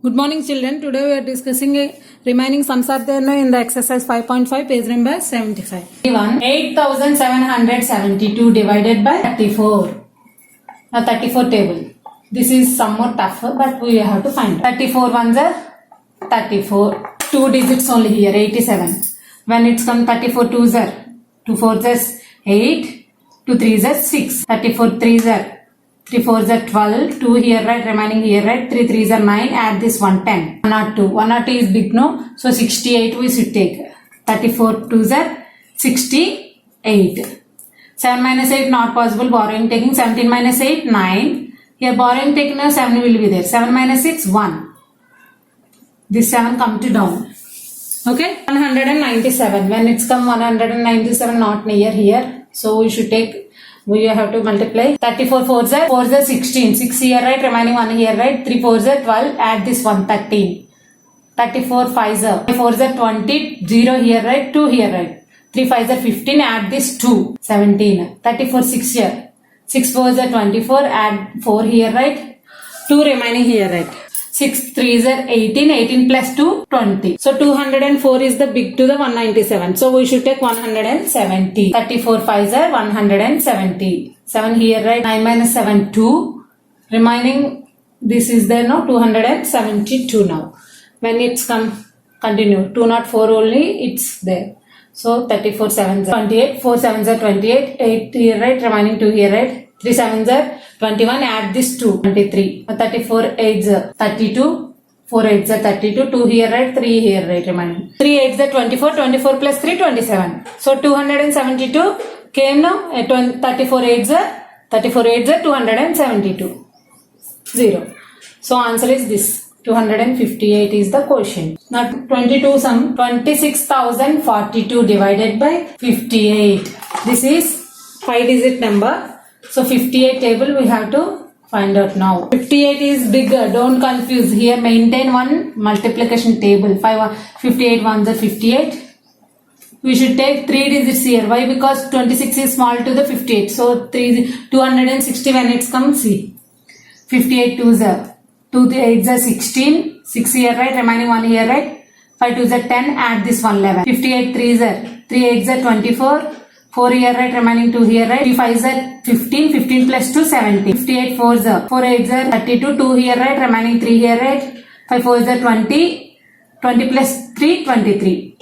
Good morning children. Today we are discussing remaining sums are there in the exercise 5.5 page number 75. 8772 divided by 34. Now 34 table. This is somewhat tougher but we have to find. 34 ones are 34. 2 digits only here 87. When it's come 34 twos are 2 fours are 8. 2 threes are 6. 34 threes are 3 fours are 12, 2 here right, remaining here right, 3 threes are 9, add this 110. 102. 102 is big no, so 68 we should take. 34 twos are 68. 7 minus 8 not possible, borrowing taking 17 minus 8, 9. Here borrowing taking now 7 will be there. 7 minus 6, 1. This 7 come to down. Okay, 197. When it's come 197 not near here, so we should take. We have to multiply. 34 4s are 16. 6 here right, remaining 1 here right. 3 4s are 12. Add this 1 13. 34 5s are 4s are 20. 0 here right, 2 here right. 3 5s are 15. Add this 2 17. 34 6 here. 6 4s are 24. Add 4 here right. 2 remaining here right. 6 3s are 18. 18 plus 2 20. So 204 is the big to the 197. So we should take 170. 34 5s are 170. 7 here right. 9 minus 7 2. Remaining this is there now 272 now. When it's come continue 204 only it's there. So 34 7s are 28. 4 7s are 28. 8 here right. Remaining 2 here right. 3 7s are 21, add this 2, 23. 34 8s are 32, 4 8s are 32, 2 here right, 3 here right remaining. 3 8s are 24, 24 plus 3, 27. So 272 came now, 34 8s are 272. 0. So answer is this. 258 is the quotient. Now 22 sum 26,042 divided by 58. This is 5 digit number. So 58 table we have to find out now. 58 is bigger. Don't confuse. Here maintain one multiplication table. 58 ones are 58. We should take 3 digits here. Why? Because 26 is small to the 58. So 260 when it's come see. 58 twos are 2 8s are 16. 6 here right. Remaining 1 here right. 5 twos are 10. Add this 1 11. 58 threes are 3 8s are 24. 4 here right, remaining 2 here right. 3 5s are 15, 15 plus 2, 17. 58 4s are 4 8s are 32, 2 here right, remaining 3 here right. 5 4s are 20, 20 plus 3, 23.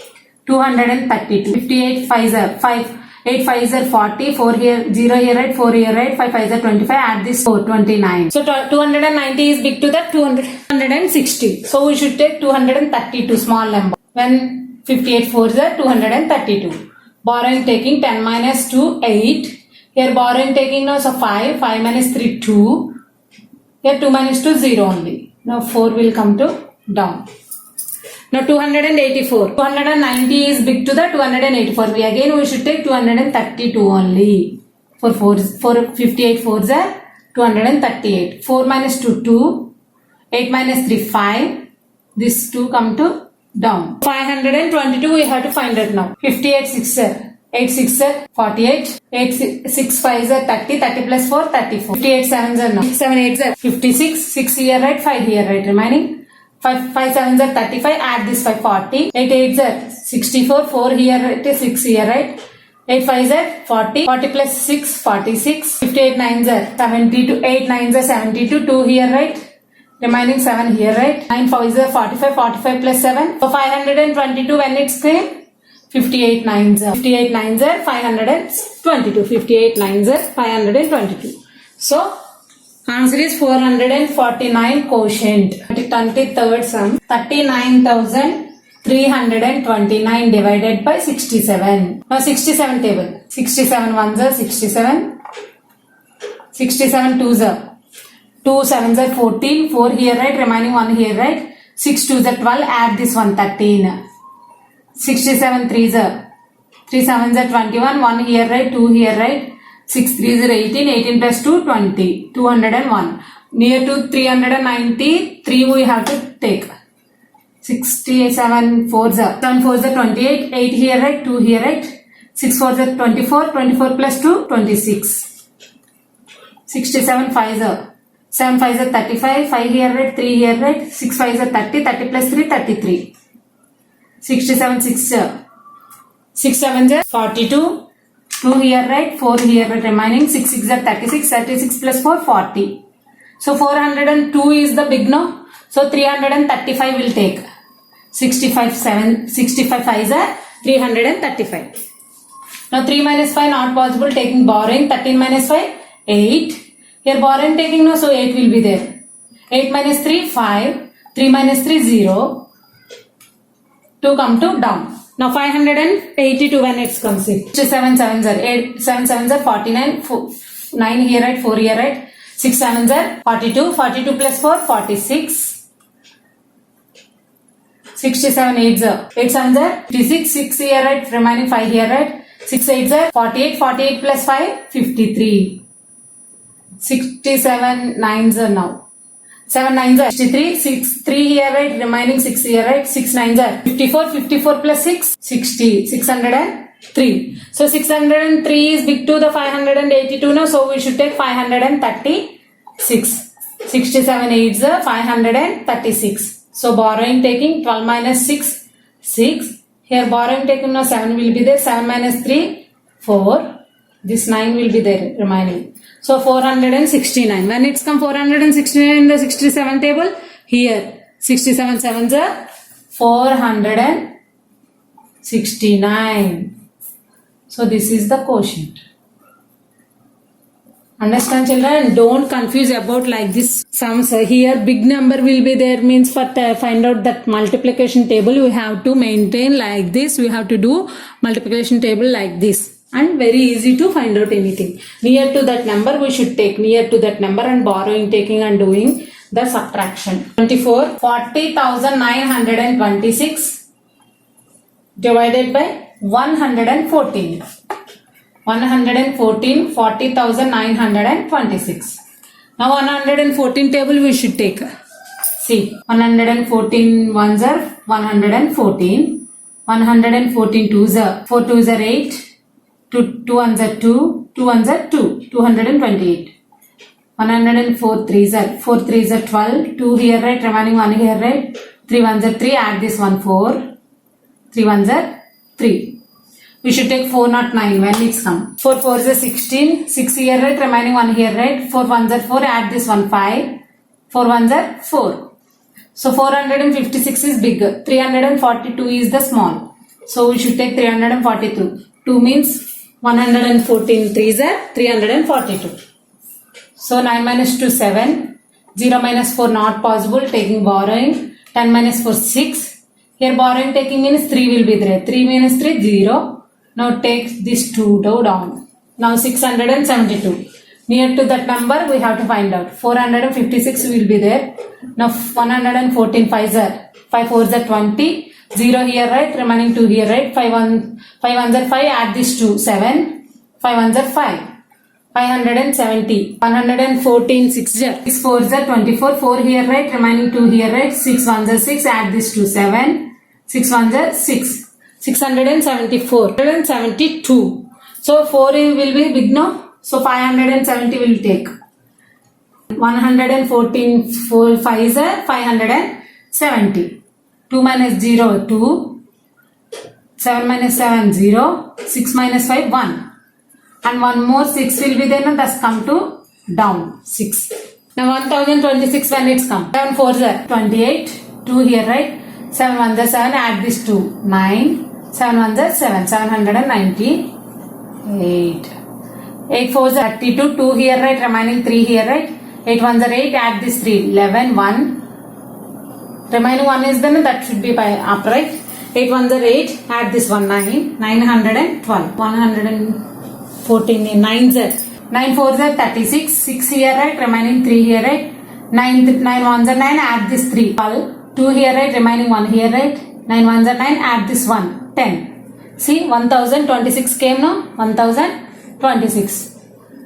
232. 58 5s are 5, 8 5s are 40, 4 here, 0 here right, 4 here right, 5 5s are 25, add this 4, 29. So 290 is big to that 260. So we should take 232 small number. When 58 4s are 232. Borrowing taking 10 minus 2, 8. Here borrowing taking now, so 5. 5 minus 3, 2. Here 2 minus 2, 0 only. Now 4 will come to down. Now 284. 290 is big to the 284. We should take 232 only. For 58 4s are 238. 4 minus 2, 2. 8 minus 3, 5. This 2 come to down. 522 we have to find it now. 58 6 are 8 6 are 48. 8 6 5 are 30. 30 plus 4 34. 58 7s are now. 7 8s are 56. 6 here right, 5 here right remaining. 5 7s are 35. Add this 5 40. 8 8s are 64. 4 here right, 6 here right. 8 5s are 40. 40 plus 6 46. 58 9s are 72. 8 9s are 72. 2 here right. Remaining 7 here right. 9 5s are 45. 45 plus 7. So 522 when it's came. 58 9s are 522. 58 9s are 522. So answer is 449 quotient. 23rd sum 39,329 divided by 67. Now 67 table. 67 ones are 67. 67 twos are 2 7s are 14. 4 here right, remaining 1 here right. 6 2s are 12. Add this 1 13. 67 3s are 3 7s are 21. 1 here right, 2 here right. 6 3s are 18. 18 plus 2 20. 201. Near to 390. 3 we have to take. 67 4s are 7 4s are 28. 8 here right, 2 here right. 6 4s are 24. 24 plus 2 26. 67 5s are 7 5s are 35, 5 here right, 3 here right, 6 5s are 30, 30 plus 3, 33. 67 6 7s are 42, 2 here right, 4 here right, remaining 6 6 are 36, 36 plus 4 40. So 402 is the big no. So 335 will take. 65 5s are 335. Now 3 minus 5 not possible, taking borrowing. 13 minus 5 8. Here borrowing taking no, so 8 will be there. 8 minus 3 5. 3 minus 3 0. 2 come to down. Now 582 when it comes in. 7 7s are 8. 7 7s are 49. 9 here right, 4 here right. 6 7s are 42. 42 plus 4 46. 67 8s are 8 7s are 56. 6 here right, remaining 5 here right. 6 8s are 48. 48 plus 5 53. 67 9s are now. 7 9s are 63. 6 3 here right, remaining 6 here right. 6 9s are 54. 54 plus 6 60. 603. So 603 is big to the 582 now. So we should take 536. 67 8s are 536. So borrowing taking 12 minus 6 6. Here borrowing taking now 7 will be there. 7 minus 3 4. This 9 will be there remaining. So 469. When it's come 469 in the 67 table, here 67 7s are 469. So this is the quotient. Understand children? Don't confuse about like this sums. Here big number will be there, means for find out that multiplication table you have to maintain like this. We have to do multiplication table like this. And very easy to find out anything. Near to that number we should take near to that number and borrowing, taking and doing the subtraction. 24. 40,926 divided by 114. 114, 40,926. Now 114 table we should take. See, 114 ones are 114. 114 twos are 4 twos are 8. 2 ones are 2, 2 ones are 2, 228. 104 threes are 4 threes are 12, 2 here right, remaining 1 here right, 3 ones are 3, add this one 4, 3 ones are 3. We should take 409 when it's come. 4 4s are 16, 6 here right, remaining 1 here right, 4 ones are 4, add this one 5, 4 ones are 4. So 456 is big, 342 is the small. So we should take 342. 2 means 114 3s are 342. So 9 minus 2 7. 0 minus 4 not possible, taking borrowing. 10 minus 4 6. Here borrowing taking means 3 will be there. 3 minus 3 0. Now take this 2 down. Now 672. Near to that number we have to find out. 456 will be there. Now 114 5s are 5 4s are 20. 0 here right, remaining 2 here right, 5 ones are 5, add this 2, 7, 5 ones are 5, 570, 114 6 4s are 24, 4 here right, remaining 2 here right, 6 ones are 6, add this 2, 7, 6 ones are 6, 674, 172. So 4 will be big no, so 570 will take. 114 4 5s are 570. 2 minus 0 2, 7 minus 7 0, 6 minus 5 1, and one more 6 will be there, now thus come to down 6. Now 1026 when it's come. 7 4s are 28, 2 here right, 7 ones are 7, add this 2, 9, 7 ones are 7, 798. 8 4s are 32, 2 here right, remaining 3 here right, 8 ones are 8, add this 3, 11 1. Remaining 1 is then that should be by upright. 8 ones are 8, add this one 9, 912. 114 in 9s are 9 4s are 36, 6 here right, remaining 3 here right, 9 ones are 9, add this 3, 12, 2 here right, remaining 1 here right, 9 ones are 9, add this 1, 10. See 1026 came now, 1026.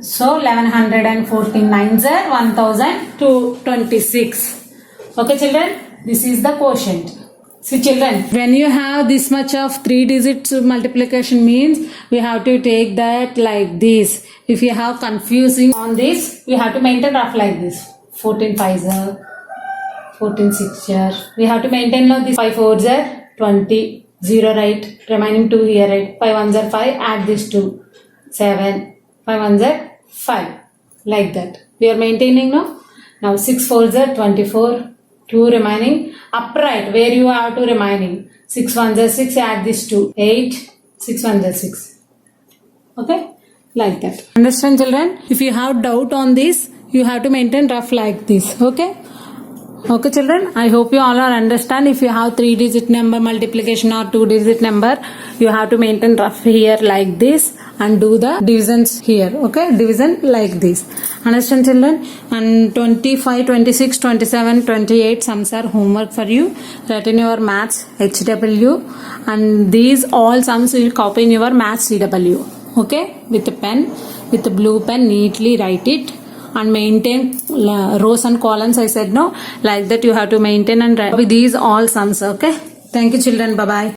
So 1114 9s are 1226. Okay children. This is the quotient. See children, when you have this much of 3 digits multiplication means we have to take that like this. If you have confusing on this, we have to maintain rough like this. 14 5s are 14 6 are. We have to maintain now this 5 4s are 20. 0 right. Remaining 2 here right. 5 1s are 5. Add this 2. 7. 5 1s are 5. Like that. We are maintaining now. Now 6 4s are 24. 2 remaining. Upright. Where you have 2 remaining. 6 1s are 6. Add this 2. 8. 6 1s are 6. Okay. Like that. Understand children? If you have doubt on this, you have to maintain rough like this. Okay. Okay children, I hope you all are understand. If you have 3-digit number multiplication or 2-digit number, you have to maintain rough here like this and do the divisions here. Okay, division like this. Understand children? And 25, 26, 27, 28 sums are homework for you. Write in your maths HW, and these all sums will copy in your maths CW. Okay, with a pen, with a blue pen, neatly write it. And maintain rows and columns. I said no, like that you have to maintain and write with these all sums. Okay, thank you children, bye bye.